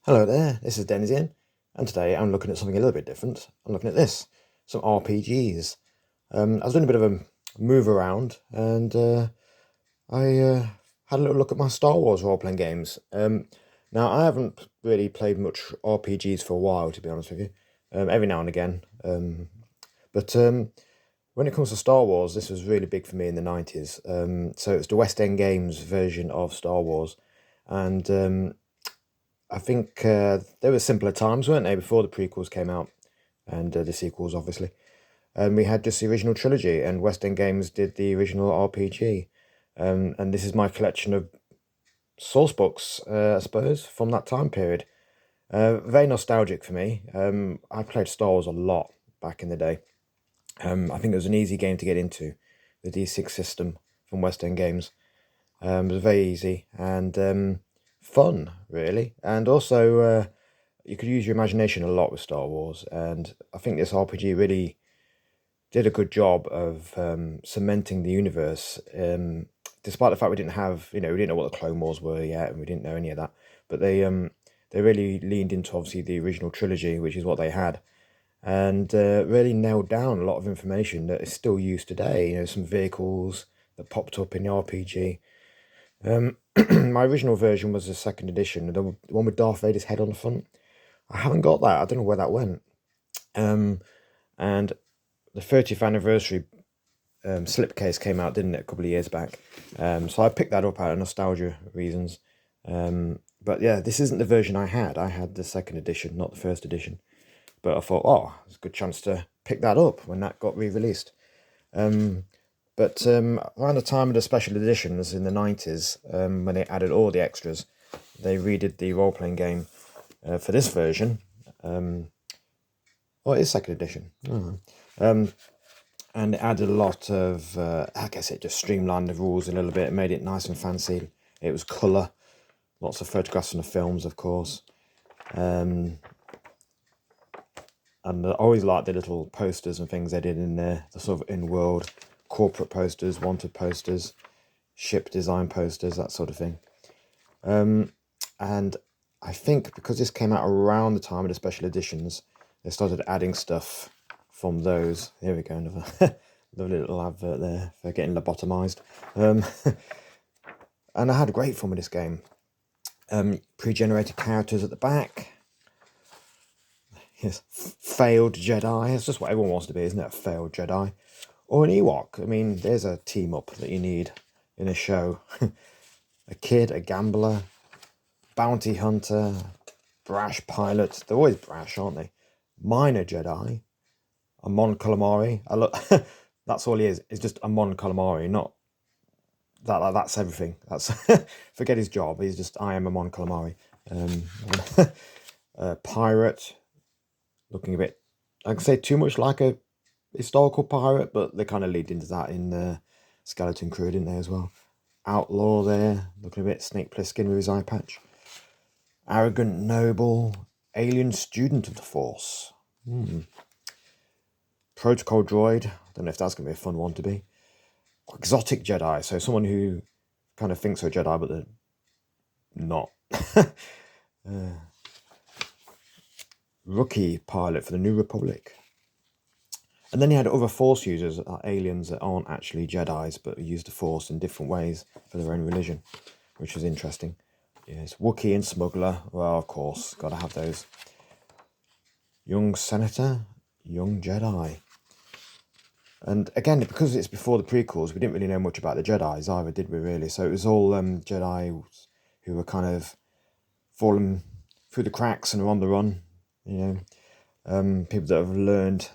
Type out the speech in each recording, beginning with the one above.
Hello there, this is Denizian, and today I'm looking at something a little bit different. I'm looking at this, some RPGs. I was doing a bit of a move around, and I had a little look at my Star Wars role-playing games. Now, I haven't really played much RPGs for a while, to be honest with you, every now and again. But when it comes to Star Wars, this was really big for me in the 90s. So it's the West End Games version of Star Wars, and I think there were simpler times, weren't they, before the prequels came out and the sequels, obviously. And we had just the original trilogy, and West End Games did the original RPG. And this is my collection of source books, I suppose, from that time period. Very nostalgic for me. I played Star Wars a lot back in the day. I think it was an easy game to get into, the D6 system from West End Games. It was very easy and fun, really. And also, you could use your imagination a lot with Star Wars. And I think this RPG really did a good job of cementing the universe. Despite the fact we didn't have, we didn't know what the Clone Wars were yet, and we didn't know any of that. But they really leaned into obviously the original trilogy, which is what they had, and really nailed down a lot of information that is still used today. Some vehicles that popped up in the RPG. My original version was the second edition, the one with Darth Vader's head on the front. I haven't got that. I don't know where that went. And the 30th anniversary slipcase came out, didn't it, a couple of years back? So I picked that up out of nostalgia reasons. But yeah, this isn't the version I had. I had the second edition, not the first edition. But I thought, oh, it's a good chance to pick that up when that got re-released. But around the time of the special editions in the 90s, when they added all the extras, they redid the role-playing game for this version. Well, it is second edition. And it added a lot of, I guess it just streamlined the rules a little bit, made it nice and fancy. It was colour, lots of photographs from the films, of course. And I always liked the little posters and things they did in there, the sort of in-world corporate posters, wanted posters, ship design posters, that sort of thing. And I think because this came out around the time of the special editions, they started adding stuff from those. Here we go, another lovely little advert there for getting lobotomized. And I had great fun with this game. Pre-generated characters at the back. Yes, failed Jedi. It's just what everyone wants to be, isn't it? A failed Jedi. Or an Ewok. I mean, there's a team up that you need in a show. A kid, a gambler, bounty hunter, brash pilot. They're always brash, aren't they? Minor Jedi, a Mon Calamari. I look, that's all he is. It's just a Mon Calamari, not that. That's everything. That's forget his job. He's just I am a Mon Calamari. Pirate, looking a bit, I can say too much like a historical pirate, but they kind of lead into that in the Skeleton Crew, didn't they, as well? Outlaw there, looking a bit Snake Plissken with his eye patch. Arrogant noble, alien student of the Force. Protocol droid, don't know if that's going to be a fun one to be. Exotic Jedi, so someone who kind of thinks they're a Jedi, but they're not. Rookie pilot for the New Republic. And then you had other Force users, aliens that aren't actually Jedis, but use the Force in different ways for their own religion, which was interesting. Yes, Wookiee and Smuggler. Well, of course, got to have those. Young Senator, Young Jedi. And again, because it's before the prequels, we didn't really know much about the Jedis either, did we really? So it was all Jedi who were kind of falling through the cracks and are on the run. People that have learned,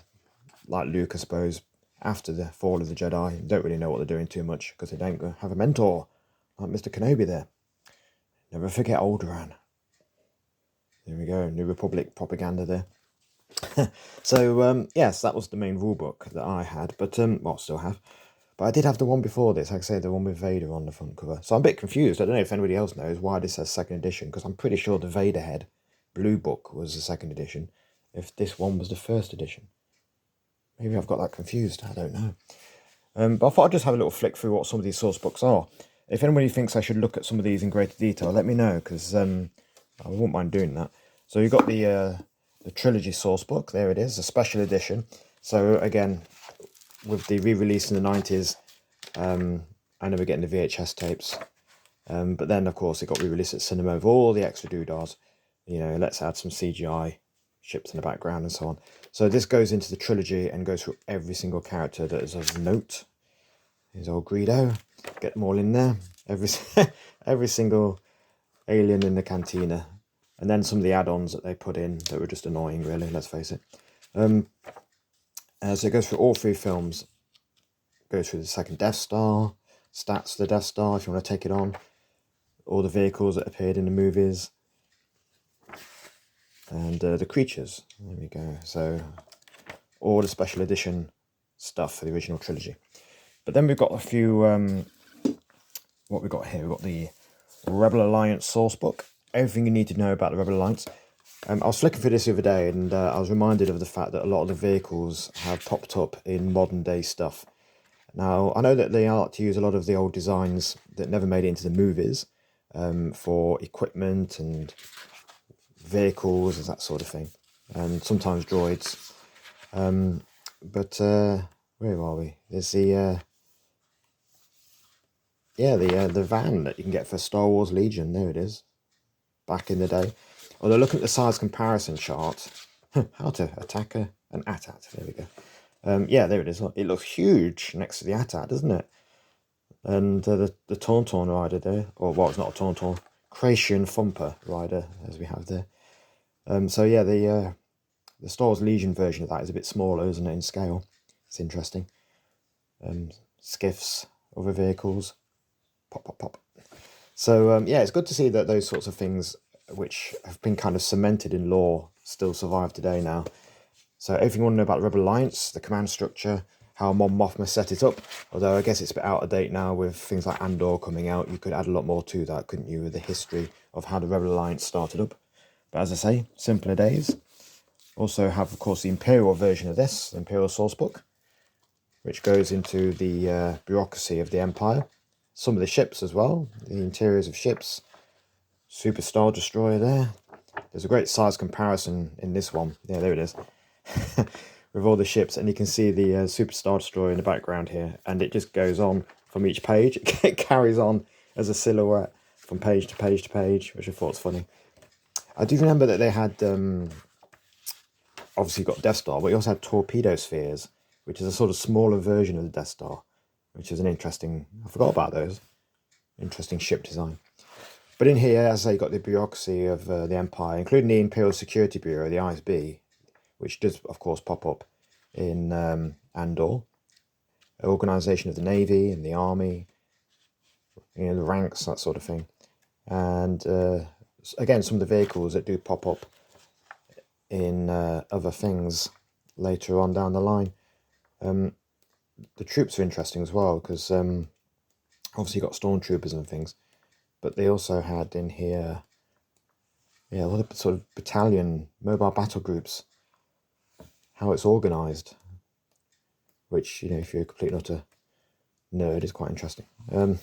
like Luke, I suppose, after the fall of the Jedi, don't really know what they're doing too much because they don't have a mentor like Mr. Kenobi there. Never forget Alderaan. There we go, New Republic propaganda there. So, yes, that was the main rule book that I had, but, well, still have. But I did have the one before this, like I say, the one with Vader on the front cover. So I'm a bit confused. I don't know if anybody else knows why this says second edition, because I'm pretty sure the Vader head blue book was the second edition, if this one was the first edition. Maybe I've got that confused, I don't know. But I thought I'd just have a little flick through what some of these source books are. If anybody thinks I should look at some of these in greater detail, let me know, because I wouldn't mind doing that. So you've got the Trilogy source book. There it is, a special edition. So again, with the re-release in the 90s, I remember getting the VHS tapes. But then, of course, it got re-released at cinema with all the extra doodahs. You know, let's add some CGI ships in the background and so on. So this goes into the trilogy and goes through every single character that is of note. Here's old Greedo. Get them all in there. Every single alien in the cantina. And then some of the add-ons that they put in that were just annoying, really, let's face it. So it goes through all three films. Goes through the second Death Star, stats of the Death Star if you want to take it on. All the vehicles that appeared in the movies. And the creatures. There we go. So all the special edition stuff for the original trilogy. But then we've got a few... what we've got here, we've got the Rebel Alliance source book. Everything you need to know about the Rebel Alliance. I was flicking through this the other day and I was reminded of the fact that a lot of the vehicles have popped up in modern day stuff. Now, I know that they like to use a lot of the old designs that never made it into the movies for equipment and vehicles and that sort of thing. And sometimes droids. But where are we? There's the van that you can get for Star Wars Legion. There it is. Back in the day. Although look at the size comparison chart. How to attack an AT-AT. There we go. Yeah, there it is. It looks huge next to the AT-AT, doesn't it? And the Tauntaun rider there. Or, well, it's not a Tauntaun. Creation Thumper rider, as we have there. So yeah, the Star Wars Legion version of that is a bit smaller, isn't it, in scale? It's interesting. Skiffs, other vehicles. Pop, pop, pop. So yeah, it's good to see that those sorts of things which have been kind of cemented in lore still survive today now. So everything you want to know about the Rebel Alliance, the command structure, how Mon Mothma set it up, although I guess it's a bit out of date now with things like Andor coming out. You could add a lot more to that, couldn't you, with the history of how the Rebel Alliance started up. But as I say, simpler days. Also have, of course, the Imperial version of this, the Imperial source book, which goes into the bureaucracy of the Empire. Some of the ships as well, the interiors of ships. Super Star Destroyer there. There's a great size comparison in this one. Yeah, there it is. With all the ships, and you can see the Super Star Destroyer in the background here, and it just goes on from each page. It carries on as a silhouette from page to page to page, which I thought was funny. I do remember that they had, obviously got Death Star, but you also had torpedo spheres, which is a sort of smaller version of the Death Star, which is an interesting, I forgot about those, interesting ship design. But in here, as I say, you've got the bureaucracy of the Empire, including the Imperial Security Bureau, the ISB, which does, of course, pop up in Andor. Organisation of the Navy and the Army, you know, the ranks, that sort of thing. And again, some of the vehicles that do pop up in other things later on down the line. The troops are interesting as well, because obviously you've got stormtroopers and things. But they also had in here, yeah, a lot of sort of battalion, mobile battle groups, how it's organised, which, you know, if you're a complete and utter nerd, is quite interesting. But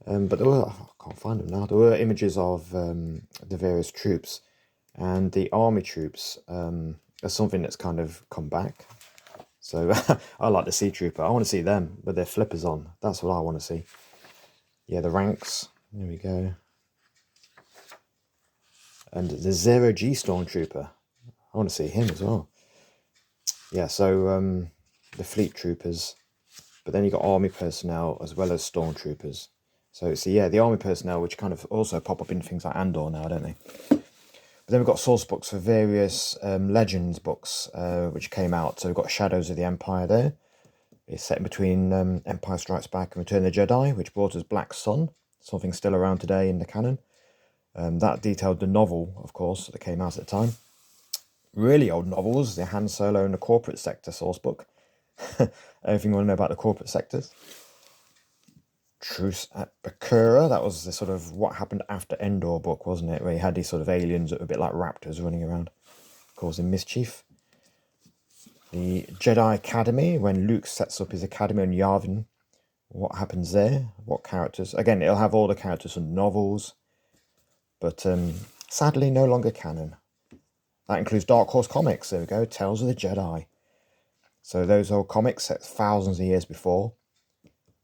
there were, I can't find them now, there were images of the various troops, and the army troops are something that's kind of come back. So I like the Sea Trooper. I want to see them with their flippers on. That's what I want to see. Yeah, the ranks. There we go. And the 0G Stormtrooper. I want to see him as well. Yeah, so the fleet troopers. But then you got army personnel as well as stormtroopers. So yeah, the army personnel, which kind of also pop up in things like Andor now, don't they? But then we've got source books for various Legends books, which came out. So we've got Shadows of the Empire there. It's set in between Empire Strikes Back and Return of the Jedi, which brought us Black Sun, something still around today in the canon. That detailed the novel, of course, that came out at the time. Really old novels, the Han Solo and the Corporate Sector source book. Everything you want to know about the corporate sectors. Truce at Bakura, that was the sort of what happened after Endor book, wasn't it? Where you had these sort of aliens that were a bit like raptors running around, causing mischief. The Jedi Academy, when Luke sets up his academy on Yavin, what happens there? What characters? Again, it'll have all the characters from novels. but sadly no longer canon. That includes Dark Horse Comics. There we go, Tales of the Jedi. So those old comics set thousands of years before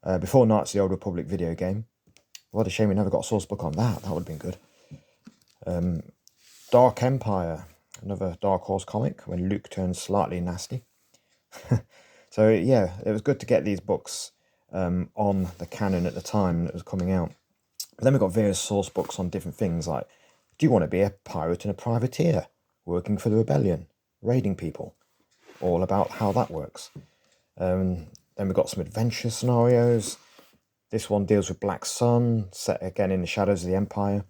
Knights of the Old Republic video game. What a shame we never got a source book on that. That would have been good. Dark Empire, another Dark Horse comic when Luke turns slightly nasty. So yeah, it was good to get these books on the canon at the time that was coming out. But then we got various source books on different things like, do you want to be a pirate and a privateer, working for the rebellion, raiding people? All about how that works. Then we got some adventure scenarios. This one deals with Black Sun, set again in the Shadows of the Empire.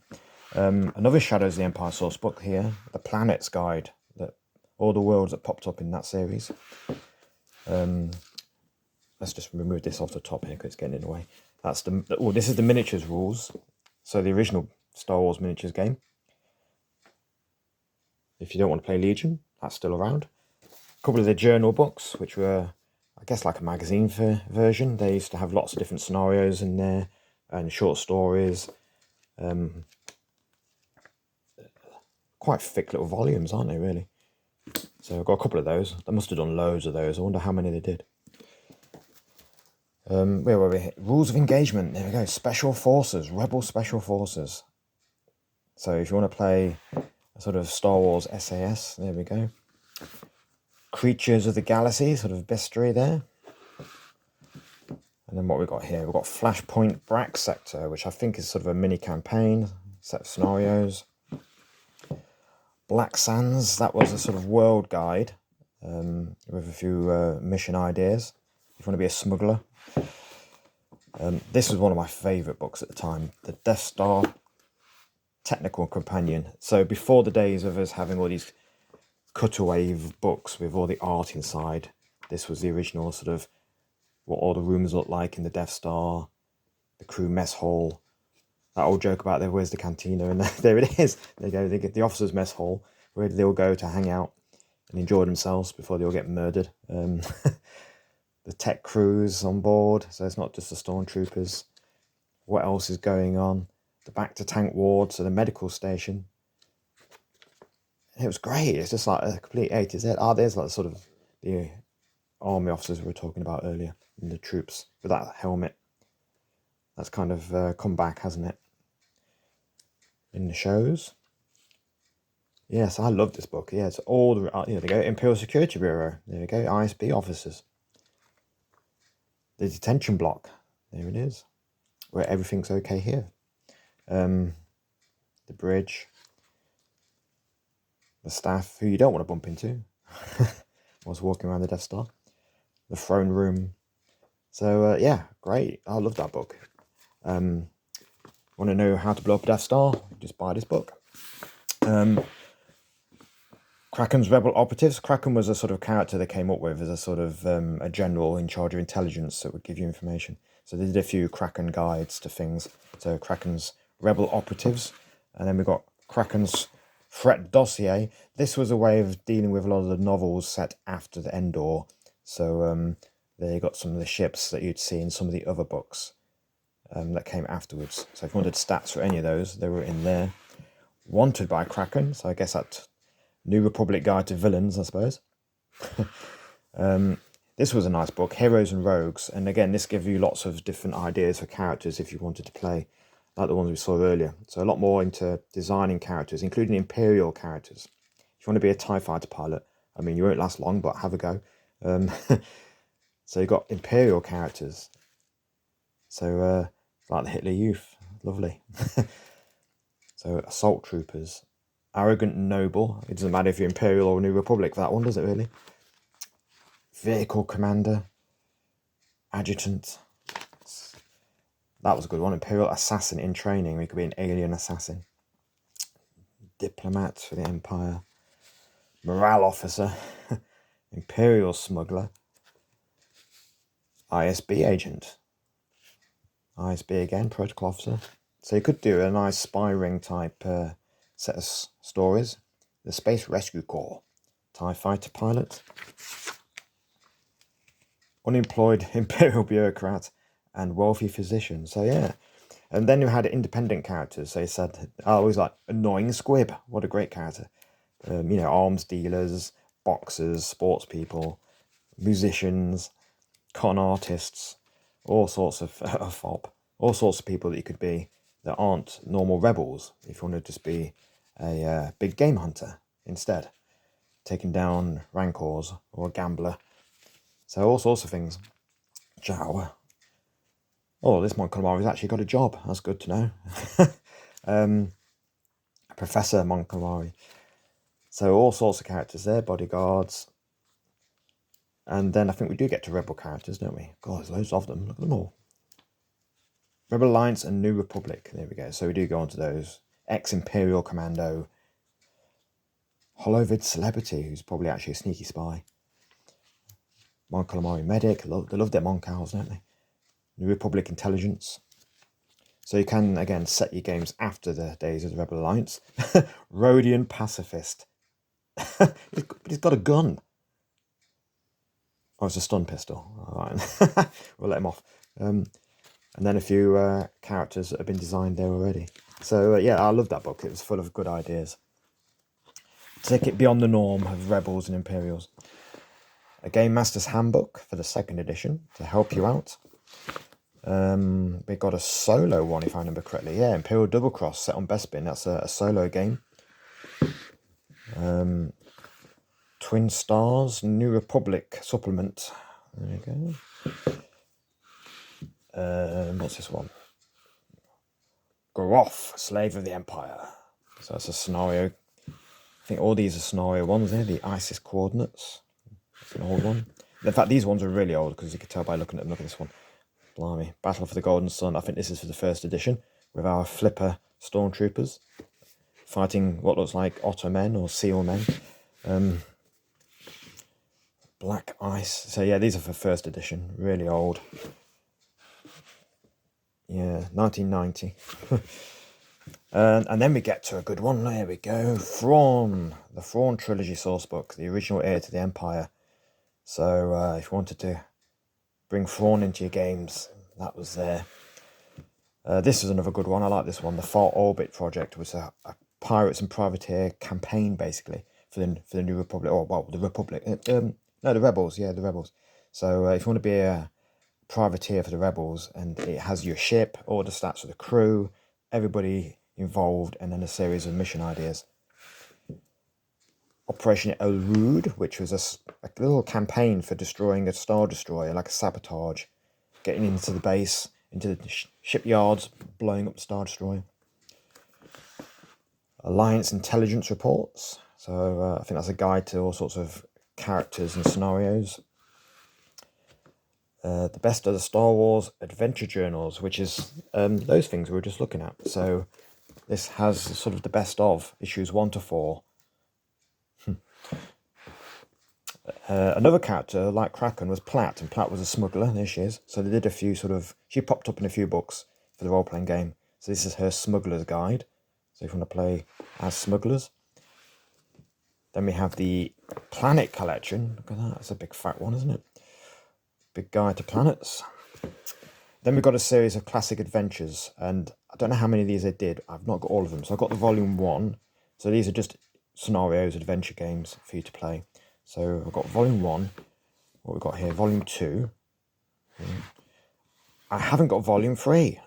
Another Shadows of the Empire source book here, The Planet's Guide, all the worlds that popped up in that series. Let's just remove this off the top here because it's getting in the way. This is the miniatures rules. So the original Star Wars miniatures game. If you don't want to play Legion, that's still around. A couple of the journal books, which were, I guess, like a magazine version. They used to have lots of different scenarios in there and short stories. Quite thick little volumes, aren't they, really? So I've got a couple of those. They must have done loads of those. I wonder how many they did. Where were we? Rules of engagement. There we go. Special Forces. Rebel Special Forces. So if you want to play a sort of Star Wars SAS, there we go. Creatures of the Galaxy, sort of bestiary there. And then what we've got here, we've got Flashpoint Brack Sector, which I think is sort of a mini campaign, set of scenarios. Black Sands, that was a sort of world guide with a few mission ideas. If you want to be a smuggler. This was one of my favourite books at the time, the Death Star Technical Companion. So before the days of us having all these cutaway books with all the art inside, this was the original sort of what all the rooms look like in the Death Star, the crew mess hall. That old joke about there, where's the cantina? And there it is. There you go, they get the officers' mess hall, where they all go to hang out and enjoy themselves before they all get murdered. The tech crews on board, so it's not just the stormtroopers. What else is going on? The back to tank ward, so the medical station. And it was great. It's just like a complete A to Z. There's like sort of the army officers we were talking about earlier, and the troops with that helmet. That's kind of come back, hasn't it? In the shows. Yes, I love this book. Yeah, it's all the, there we go, Imperial Security Bureau. There we go, ISB officers. The detention block. There it is. Where everything's okay here. The bridge. The staff, who you don't want to bump into. Was walking around the Death Star. The throne room. So, yeah, great. I love that book. Want to know how to blow up a Death Star? Just buy this book. Kraken's Rebel Operatives. Kraken was a sort of character they came up with as a sort of a general in charge of intelligence that would give you information. So they did a few Kraken guides to things. So Kraken's Rebel Operatives. And then we got Kraken's Threat Dossier. This was a way of dealing with a lot of the novels set after the Endor. So there you got some of the ships that you'd see in some of the other books that came afterwards. So if you wanted stats for any of those, they were in there. Wanted by Kraken. So I guess that New Republic Guide to Villains, I suppose. This was a nice book, Heroes and Rogues. And again, this gives you lots of different ideas for characters if you wanted to play, like the ones we saw earlier. So a lot more into designing characters, including Imperial characters. If you want to be a TIE fighter pilot, I mean, you won't last long, but have a go. So you've got Imperial characters. So, like the Hitler Youth. Lovely. So, Assault Troopers. Arrogant Noble. It doesn't matter if you're Imperial or New Republic for that one, does it really? Vehicle Commander. Adjutant. That was a good one. Imperial Assassin in Training. We could be an alien assassin. Diplomat for the Empire. Morale Officer. Imperial Smuggler. ISB Agent. ISB again, Protocol Officer. So you could do a nice spy ring type set of stories. The Space Rescue Corps. TIE Fighter Pilot. Unemployed Imperial Bureaucrat. And Wealthy Physician. So yeah, And then you had independent characters. They said, I always like Annoying Squib. What a great character. Arms dealers, boxers, sports people, musicians, con artists, all sorts of fob, all sorts of people that you could be that aren't normal rebels. If you want to just be a big game hunter instead, taking down rancors or a gambler. So all sorts of things. Jow. Oh, this Montgomery's actually got a job. That's good to know. Professor Montgomery. So all sorts of characters there, bodyguards. And then I think we do get to rebel characters, don't we? God, there's loads of them. Look at them all. Rebel Alliance and New Republic. There we go. So we do go on to those. Ex-Imperial Commando. Holovid Celebrity, who's probably actually a sneaky spy. Mon Calamari Medic. They love their Moncals, don't they? New Republic Intelligence. So you can, again, set your games after the days of the Rebel Alliance. Rhodian Pacifist. He's got a gun. Oh, it's a stun pistol. All right. We'll let him off. And then a few characters that have been designed there already. So, yeah, I love that book. It was full of good ideas. Take it beyond the norm of Rebels and Imperials. A Game Master's Handbook for the 2nd edition to help you out. We got a solo one, if I remember correctly. Yeah, Imperial Double Cross set on Bespin. That's a solo game. Twin Stars, New Republic supplement. There you go. What's this one? Groff, Slave of the Empire. So that's a scenario. I think all these are scenario ones there. The ISIS coordinates. That's an old one. In fact, these ones are really old because you can tell by looking at them. Look at this one. Blimey. Battle for the Golden Sun. I think this is for the 1st edition with our flipper stormtroopers fighting what looks like otter men or seal men. Black Ice. So yeah, these are for 1st edition. Really old. Yeah, 1990. And then we get to a good one. There we go. Thrawn. The Thrawn Trilogy sourcebook. The original heir to the Empire. So if you wanted to bring Thrawn into your games, that was there. This is another good one. I like this one. The Far Orbit Project was a pirates and privateer campaign, basically, for the New Republic. Or, well, the Republic. No, the Rebels. Yeah, the Rebels. So if you want to be a privateer for the Rebels, and it has your ship, all the stats of the crew, everybody involved, and then a series of mission ideas. Operation El Rude, which was a little campaign for destroying a Star Destroyer, like a sabotage, getting into the base, into the shipyards, blowing up the Star Destroyer. Alliance Intelligence Reports. So I think that's a guide to all sorts of characters and scenarios. The Best of the Star Wars Adventure Journals, which is those things we were just looking at. So this has sort of the best of issues 1 to 4. Another character, like Kraken, was Platt, and Platt was a smuggler. There she is. So they did a few she popped up in a few books for the role-playing game. So this is her smuggler's guide. So if you want to play as smugglers. Then we have the Planet Collection. Look at that. That's a big fat one, isn't it? Big guide to planets. Then we've got a series of classic adventures. And I don't know how many of these I did. I've not got all of them. So I've got the volume 1. So these are just scenarios, adventure games for you to play. So I've got volume 1. What we've got here, volume 2. I haven't got volume 3.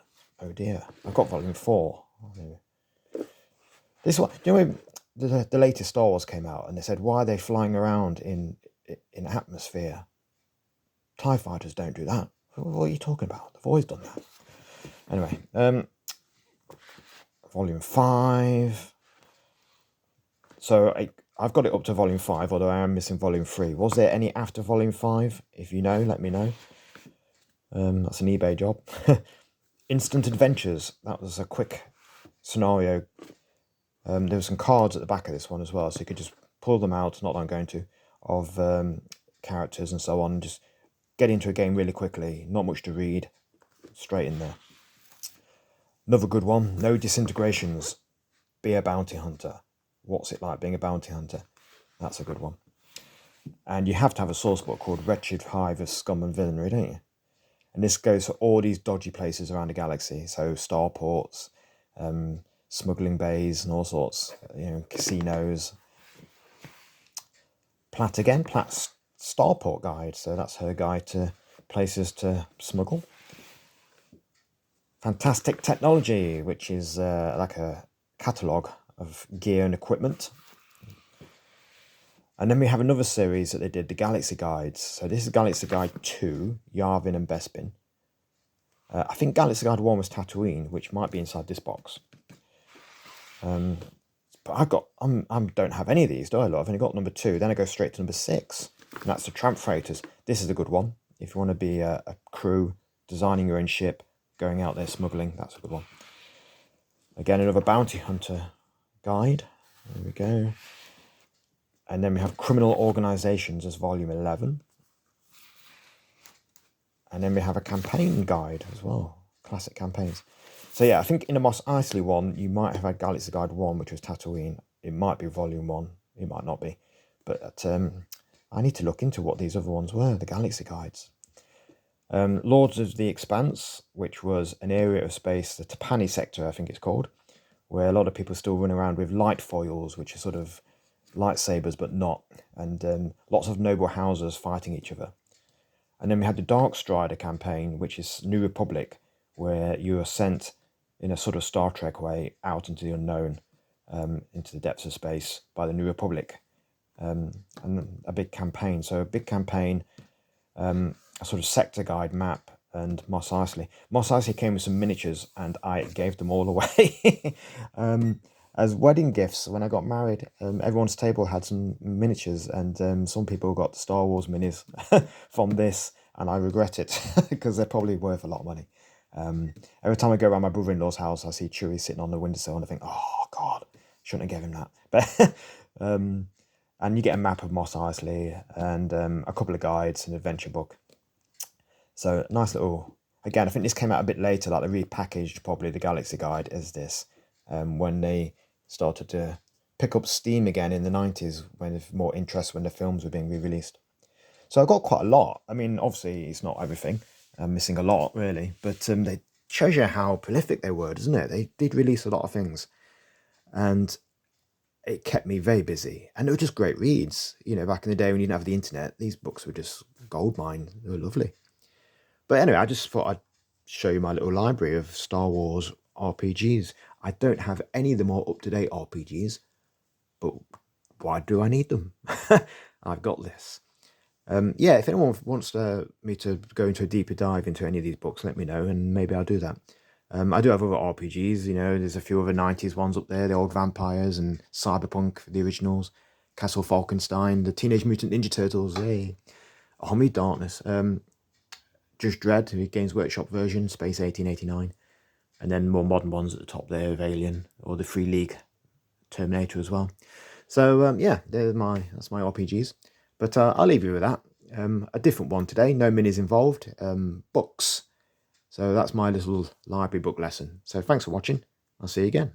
Oh dear. I've got volume 4. This one, you know, the latest Star Wars came out, and they said, why are they flying around in atmosphere? TIE fighters don't do that. What are you talking about? They've always done that. Anyway, volume 5. So I've got it up to volume 5, although I am missing volume 3. Was there any after volume 5? If you know, let me know. That's an eBay job. Instant Adventures. That was a quick scenario. There were some cards at the back of this one as well, so you could just pull them out, not that I'm going to, of characters and so on, and just get into a game really quickly. Not much to read. Straight in there. Another good one. No Disintegrations. Be a bounty hunter. What's it like being a bounty hunter? That's a good one. And you have to have a source book called Wretched Hive of Scum and Villainy, don't you? And this goes for all these dodgy places around the galaxy. So starports, smuggling bays and all sorts, casinos. Platt's starport guide. So that's her guide to places to smuggle. Fantastic Technology, which is like a catalogue of gear and equipment. And then we have another series that they did, the Galaxy Guides. So this is Galaxy Guide 2, Yavin and Bespin. I think Galaxy Guide 1 was Tatooine, which might be inside this box. But I don't have any of these, do I? I've only got number 2. Then I go straight to number 6. And that's the Tramp Freighters. This is a good one. If you want to be a crew, designing your own ship, going out there smuggling, that's a good one. Again, another bounty hunter guide. There we go. And then we have Criminal Organisations as volume 11. And then we have a campaign guide as well. Classic campaigns. So yeah, I think in the Mos Eisley one, you might have had Galaxy Guide 1, which was Tatooine. It might be volume 1. It might not be. But I need to look into what these other ones were, the Galaxy Guides. Lords of the Expanse, which was an area of space, the Tapani sector, I think it's called, where a lot of people still run around with light foils, which are sort of lightsabers but not, and lots of noble houses fighting each other. And then we had the Dark Strider campaign, which is New Republic, where you are sent in a sort of Star Trek way out into the unknown, into the depths of space by the New Republic, and a big campaign. So a big campaign, a sort of sector guide map, and Mos Eisley. Mos Eisley came with some miniatures, and I gave them all away. As wedding gifts when I got married. Everyone's table had some miniatures, and some people got the Star Wars minis from this, and I regret it because they're probably worth a lot of money. Every time I go around my brother-in-law's house, I see Chewie sitting on the windowsill, and I think, oh God, shouldn't have given him that. But and you get a map of Mos Eisley and a couple of guides, an adventure book. So nice little. Again, I think this came out a bit later, like they repackaged probably the Galaxy Guide as this. When they started to pick up steam again in the 90s, when there's more interest when the films were being re-released. So I got quite a lot. I mean, obviously it's not everything. I'm missing a lot, really. But they shows you how prolific they were, doesn't it? They did release a lot of things. And it kept me very busy. And they were just great reads. Back in the day when you didn't have the internet, these books were just goldmine. They were lovely. But anyway, I just thought I'd show you my little library of Star Wars RPGs. I don't have any of the more up-to-date RPGs, but why do I need them? I've got this. Yeah, if anyone wants me to go into a deeper dive into any of these books, let me know, and maybe I'll do that. I do have other RPGs, there's a few other 90s ones up there, the Old Vampires and Cyberpunk, the originals, Castle Falkenstein, the Teenage Mutant Ninja Turtles, Army Darkness, Judge Dredd, the Games Workshop version, Space 1889. And then more modern ones at the top there of Alien or the Free League Terminator as well. So yeah, that's my RPGs. But I'll leave you with that. A different one today. No minis involved. Books. So that's my little library book lesson. So thanks for watching. I'll see you again.